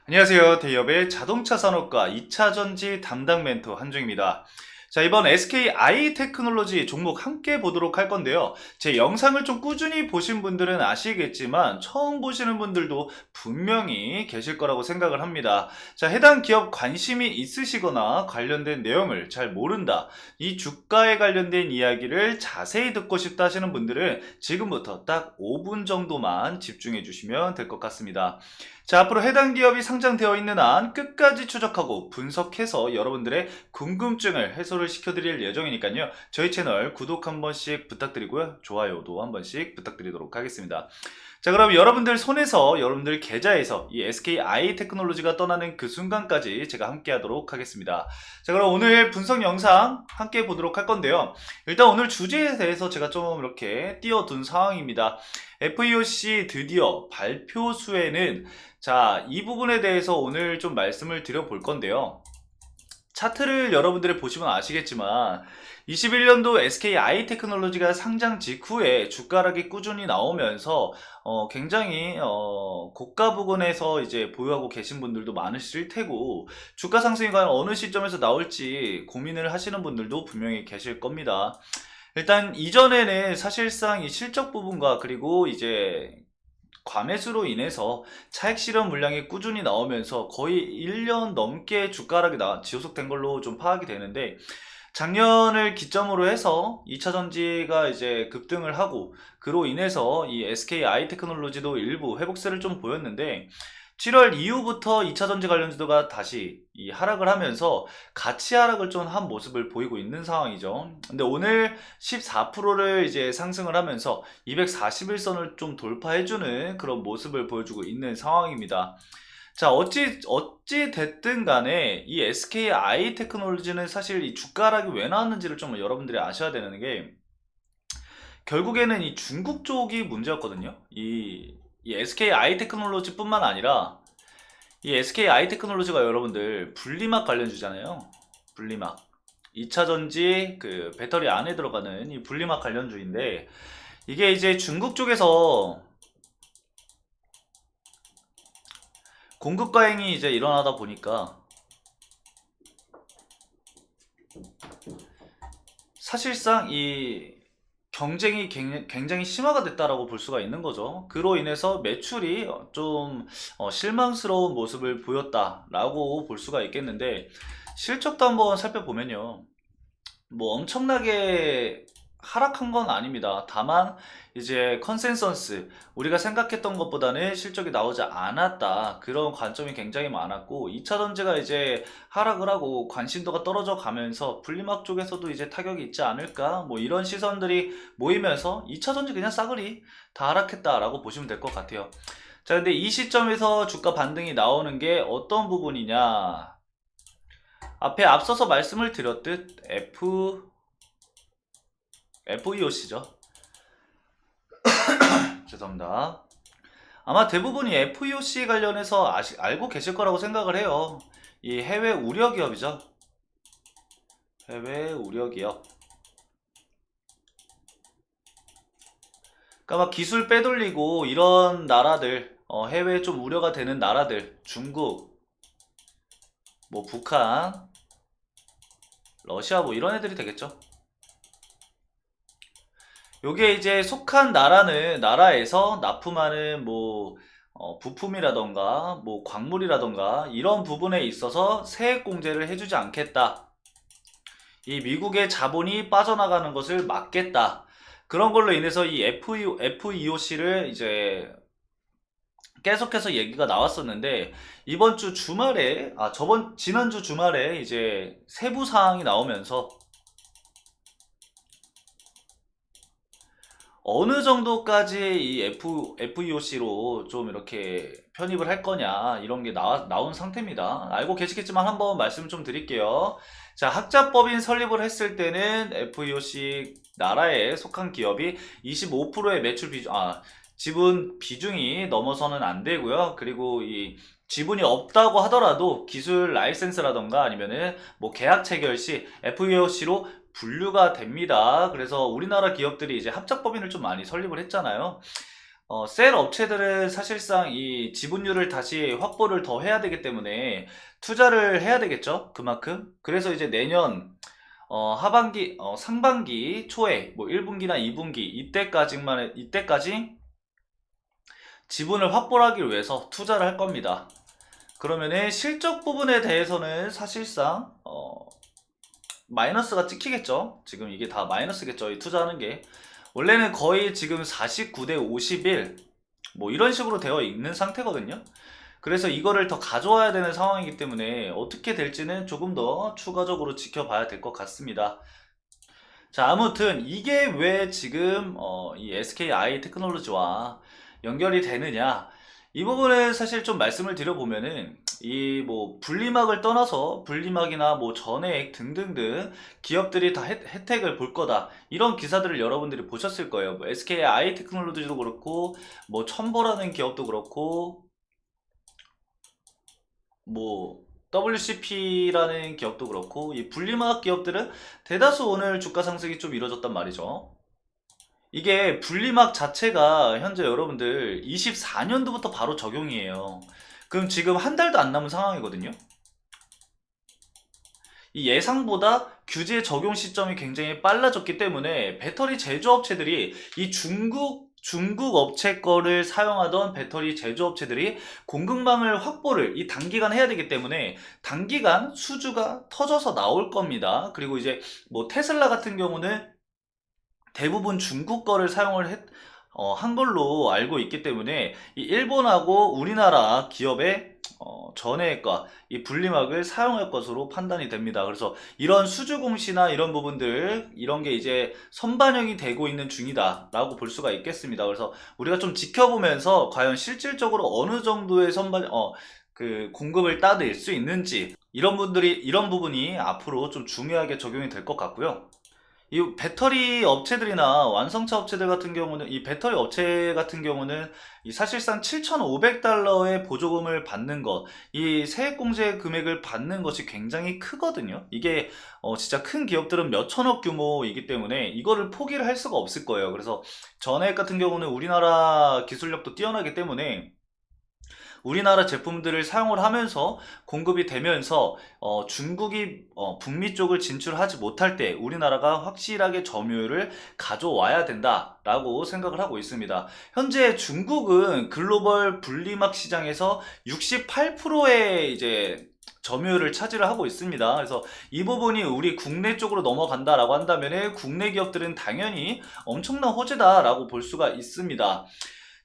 안녕하세요. 대기업의 자동차 산업과 2차 전지 담당 멘토 한중입니다. 자, 이번 SKI 테크놀로지 종목 함께 보도록 할 건데요. 제 영상을 좀 꾸준히 보신 분들은 아시겠지만 처음 보시는 분들도 분명히 계실 거라고 생각을 합니다. 자, 해당 기업 관심이 있으시거나 관련된 내용을 잘 모른다. 이 주가에 관련된 이야기를 자세히 듣고 싶다 하시는 분들은 지금부터 딱 5분 정도만 집중해 주시면 될 것 같습니다. 자, 앞으로 해당 기업이 상장되어 있는 한 끝까지 추적하고 분석해서 여러분들의 궁금증을 해소를 시켜드릴 예정이니까요. 저희 채널 구독 한 번씩 부탁드리고요. 좋아요도 한 번씩 부탁드리도록 하겠습니다. 자, 그럼 여러분들 손에서, 여러분들 계좌에서 이 SKI 테크놀로지가 떠나는 그 순간까지 제가 함께 하도록 하겠습니다. 자, 그럼 오늘 분석 영상 함께 보도록 할 건데요. 일단 오늘 주제에 대해서 제가 좀 이렇게 띄워둔 상황입니다. FEOC 드디어 발표 수에는 자, 이 부분에 대해서 오늘 좀 말씀을 드려볼 건데요. 차트를 여러분들이 보시면 아시겠지만 21년도 SKI 테크놀로지가 상장 직후에 주가락이 꾸준히 나오면서 굉장히 고가 부근에서 이제 보유하고 계신 분들도 많으실 테고 주가 상승이 과연 어느 시점에서 나올지 고민을 하시는 분들도 분명히 계실 겁니다. 일단 이전에는 사실상 이 실적 부분과 그리고 이제 과매수로 인해서 차익 실현 물량이 꾸준히 나오면서 거의 1년 넘게 주가락이 지속된 걸로 좀 파악이 되는데 작년을 기점으로 해서 2차 전지가 이제 급등을 하고 그로 인해서 이 SKI 테크놀로지도 일부 회복세를 좀 보였는데 7월 이후부터 2차 전지 관련주도가 다시 이 하락을 하면서 같이 하락을 좀 한 모습을 보이고 있는 상황이죠. 근데 오늘 14%를 이제 상승을 하면서 241선을 좀 돌파해주는 그런 모습을 보여주고 있는 상황입니다. 자, 어찌 됐든 간에 이 SKI 테크놀로지는 사실 이 주가락이 왜 나왔는지를 좀 여러분들이 아셔야 되는 게 결국에는 이 중국 쪽이 문제였거든요. 이 SKI 테크놀로지 뿐만 아니라 이 SKI 테크놀로지가 여러분들 분리막 관련주잖아요. 분리막. 2차 전지 그 배터리 안에 들어가는 이 분리막 관련주인데 이게 이제 중국 쪽에서 공급 과잉이 이제 일어나다 보니까 사실상 이 경쟁이 굉장히 심화가 됐다라고 볼 수가 있는 거죠. 그로 인해서 매출이 좀 실망스러운 모습을 보였다라고 볼 수가 있겠는데 실적도 한번 살펴보면요. 뭐 엄청나게 하락한 건 아닙니다. 다만 이제 컨센서스 우리가 생각했던 것보다는 실적이 나오지 않았다. 그런 관점이 굉장히 많았고 2차 전지가 이제 하락을 하고 관심도가 떨어져 가면서 분리막 쪽에서도 이제 타격이 있지 않을까? 뭐 이런 시선들이 모이면서 2차 전지 그냥 싸그리 다 하락했다라고 보시면 될 것 같아요. 자, 근데 이 시점에서 주가 반등이 나오는 게 어떤 부분이냐? 앞에 앞서서 말씀을 드렸듯 FEOC죠. 죄송합니다. 아마 대부분이 FEOC 관련해서 알고 계실 거라고 생각을 해요. 이 해외 우려 기업이죠. 해외 우려 기업. 그러니까 막 기술 빼돌리고 이런 나라들, 해외에 좀 우려가 되는 나라들, 중국, 뭐 북한, 러시아 뭐 이런 애들이 되겠죠. 요게 이제 속한 나라에서 납품하는 뭐 부품이라던가 뭐 광물이라던가 이런 부분에 있어서 세액 공제를 해주지 않겠다. 이 미국의 자본이 빠져나가는 것을 막겠다. 그런 걸로 인해서 이 FEOC를 이제 계속해서 얘기가 나왔었는데 이번 주 주말에 지난주 주말에 이제 세부 사항이 나오면서 어느 정도까지 이 FEOC로 좀 이렇게 편입을 할 거냐 이런 게 나온 상태입니다. 알고 계시겠지만 한번 말씀 좀 드릴게요. 자, 학자법인 설립을 했을 때는 FEOC 나라에 속한 기업이 25%의 매출 지분 비중이 넘어서는 안 되고요. 그리고 이 지분이 없다고 하더라도 기술 라이센스라던가 아니면은 뭐 계약 체결 시 FEOC로 분류가 됩니다. 그래서 우리나라 기업들이 이제 합작법인을 좀 많이 설립을 했잖아요. 셀 업체들은 사실상 이 지분율을 다시 확보를 더 해야 되기 때문에 투자를 해야 되겠죠. 그만큼. 그래서 이제 내년 하반기, 상반기 초에 뭐 1분기나 2분기 이때까지 지분을 확보를 하기 위해서 투자를 할 겁니다. 그러면은 실적 부분에 대해서는 사실상 마이너스가 찍히겠죠. 지금 이게 다 마이너스겠죠. 이 투자하는 게. 원래는 거의 지금 49대 51 뭐 이런 식으로 되어 있는 상태거든요. 그래서 이거를 더 가져와야 되는 상황이기 때문에 어떻게 될지는 조금 더 추가적으로 지켜봐야 될 것 같습니다. 자, 아무튼 이게 왜 지금 이 SKI 테크놀로지와 연결이 되느냐, 이 부분은 사실 좀 말씀을 드려보면은 이 뭐 분리막을 떠나서 분리막이나 뭐 전해액 등등등 기업들이 다 혜택을 볼 거다, 이런 기사들을 여러분들이 보셨을 거예요. 뭐 SKI 테크놀로지도 그렇고 뭐 첨보라는 기업도 그렇고 뭐 WCP라는 기업도 그렇고 이 분리막 기업들은 대다수 오늘 주가 상승이 좀 이뤄졌단 말이죠. 이게 분리막 자체가 현재 여러분들 24년도부터 바로 적용이에요. 그럼 지금 한 달도 안 남은 상황이거든요. 이 예상보다 규제 적용 시점이 굉장히 빨라졌기 때문에 배터리 제조업체들이 이 중국 업체 거를 사용하던 배터리 제조업체들이 공급망을 확보를 이 단기간 해야 되기 때문에 단기간 수주가 터져서 나올 겁니다. 그리고 이제 뭐 테슬라 같은 경우는 대부분 중국 거를 한 걸로 알고 있기 때문에 이 일본하고 우리나라 기업의 전해액과 이 분리막을 사용할 것으로 판단이 됩니다. 그래서 이런 수주 공시나 이런 부분들, 이런 게 이제 선반영이 되고 있는 중이다라고 볼 수가 있겠습니다. 그래서 우리가 좀 지켜보면서 과연 실질적으로 어느 정도의 그 공급을 따낼 수 있는지, 이런 부분이 앞으로 좀 중요하게 적용이 될 것 같고요. 이 배터리 업체들이나 완성차 업체들 같은 경우는, 이 배터리 업체 같은 경우는 이 사실상 7,500달러의 보조금을 받는 것, 이 세액공제 금액을 받는 것이 굉장히 크거든요. 이게 진짜 큰 기업들은 몇 천억 규모이기 때문에 이거를 포기를 할 수가 없을 거예요. 그래서 전액 같은 경우는 우리나라 기술력도 뛰어나기 때문에 우리나라 제품들을 사용을 하면서 공급이 되면서 중국이 북미 쪽을 진출하지 못할 때 우리나라가 확실하게 점유율을 가져와야 된다라고 생각을 하고 있습니다. 현재 중국은 글로벌 분리막 시장에서 68%의 이제 점유율을 차지를 하고 있습니다. 그래서 이 부분이 우리 국내 쪽으로 넘어간다라고 한다면 국내 기업들은 당연히 엄청난 호재다라고 볼 수가 있습니다.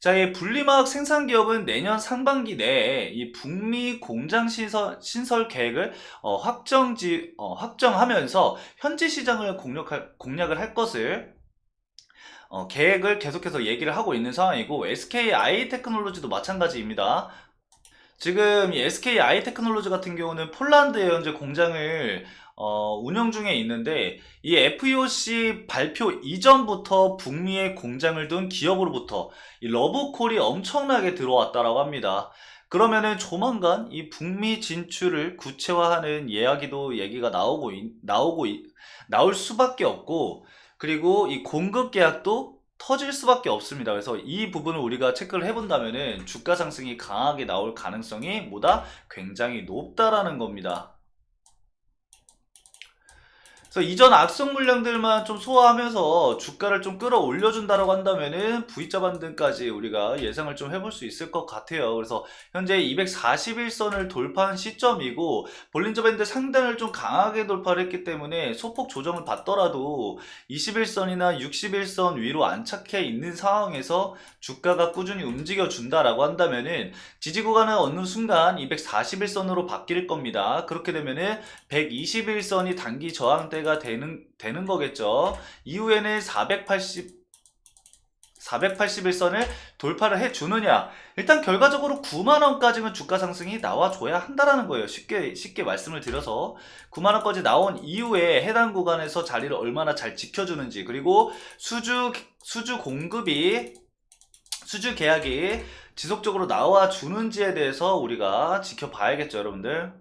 자, 이 분리막 생산 기업은 내년 상반기 내에 이 북미 공장 신설 계획을 확정하면서 현지 시장을 공략을 할 것을 계획을 계속해서 얘기를 하고 있는 상황이고, SKI 테크놀로지도 마찬가지입니다. 지금 이 SKI 테크놀로지 같은 경우는 폴란드에 현재 공장을 운영 중에 있는데, 이 FEOC 발표 이전부터 북미에 공장을 둔 기업으로부터 이 러브콜이 엄청나게 들어왔다라고 합니다. 그러면은 조만간 이 북미 진출을 구체화하는 얘기가 나올 수밖에 없고, 그리고 이 공급 계약도 터질 수밖에 없습니다. 그래서 이 부분을 우리가 체크를 해본다면은 주가 상승이 강하게 나올 가능성이 굉장히 높다라는 겁니다. 그래서 이전 악성 물량들만 좀 소화하면서 주가를 좀 끌어올려준다라고 한다면은 V자 반등까지 우리가 예상을 좀 해볼 수 있을 것 같아요. 그래서 현재 241선을 돌파한 시점이고, 볼린저 밴드 상단을 좀 강하게 돌파를 했기 때문에 소폭 조정을 받더라도 21선이나 61선 위로 안착해 있는 상황에서 주가가 꾸준히 움직여 준다라고 한다면은 지지 구간은 어느 순간 241선으로 바뀔 겁니다. 그렇게 되면은 121선이 단기 저항대가 되는 거겠죠. 이후에는 481선을 돌파를 해주느냐. 일단 결과적으로 9만원까지는 주가 상승이 나와줘야 한다라는 거예요. 쉽게 말씀을 드려서 9만원까지 나온 이후에 해당 구간에서 자리를 얼마나 잘 지켜주는지, 그리고 수주 계약이 지속적으로 나와주는지에 대해서 우리가 지켜봐야겠죠, 여러분들.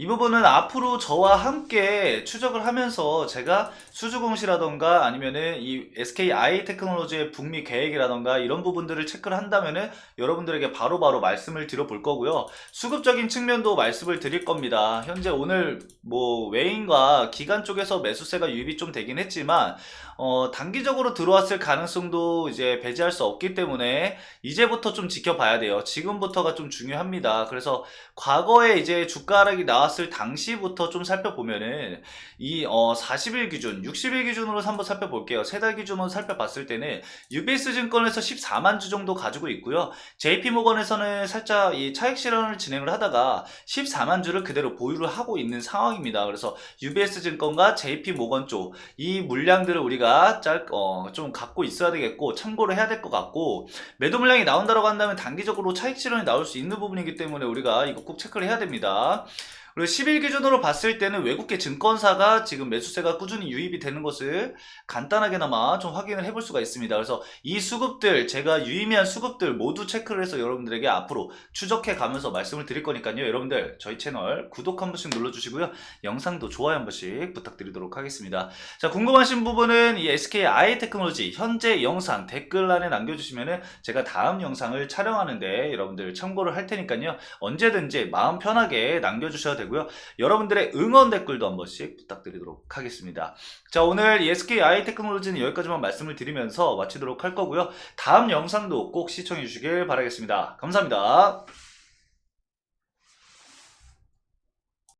이 부분은 앞으로 저와 함께 추적을 하면서 제가 수주공시라던가 아니면은 이 SKI 테크놀로지의 북미 계획이라던가 이런 부분들을 체크를 한다면은 여러분들에게 바로바로 말씀을 드려볼 거고요. 수급적인 측면도 말씀을 드릴 겁니다. 현재 오늘 뭐 외인과 기관 쪽에서 매수세가 유입이 좀 되긴 했지만 단기적으로 들어왔을 가능성도 이제 배제할 수 없기 때문에 이제부터 좀 지켜봐야 돼요. 지금부터가 좀 중요합니다. 그래서 과거에 이제 주가 하락이 나왔을 당시부터 좀 살펴보면은 이 40일 기준, 60일 기준으로 한번 살펴볼게요. 세 달 기준으로 살펴봤을 때는 UBS 증권에서 14만 주 정도 가지고 있고요. JP모건에서는 살짝 이 차익 실현을 진행을 하다가 14만 주를 그대로 보유를 하고 있는 상황입니다. 그래서 UBS 증권과 JP모건 쪽 이 물량들을 우리가 좀 갖고 있어야 되겠고 참고를 해야 될 것 같고, 매도 물량이 나온다고 한다면 단기적으로 차익 실현이 나올 수 있는 부분이기 때문에 우리가 이거 꼭 체크를 해야 됩니다. 그리고 10일 기준으로 봤을 때는 외국계 증권사가 지금 매수세가 꾸준히 유입이 되는 것을 간단하게나마 좀 확인을 해볼 수가 있습니다. 그래서 이 수급들, 제가 유의미한 수급들 모두 체크를 해서 여러분들에게 앞으로 추적해 가면서 말씀을 드릴 거니까요. 여러분들 저희 채널 구독 한 번씩 눌러주시고요. 영상도 좋아요 한 번씩 부탁드리도록 하겠습니다. 자, 궁금하신 부분은 이 SKI 테크놀로지 현재 영상 댓글란에 남겨주시면은 제가 다음 영상을 촬영하는데 여러분들 참고를 할 테니까요. 언제든지 마음 편하게 남겨주셔도 되고요. 여러분들의 응원 댓글도 한 번씩 부탁드리도록 하겠습니다. 자, 오늘 이 SKI 테크놀로지는 여기까지만 말씀을 드리면서 마치도록 할 거고요. 다음 영상도 꼭 시청해 주시길 바라겠습니다. 감사합니다.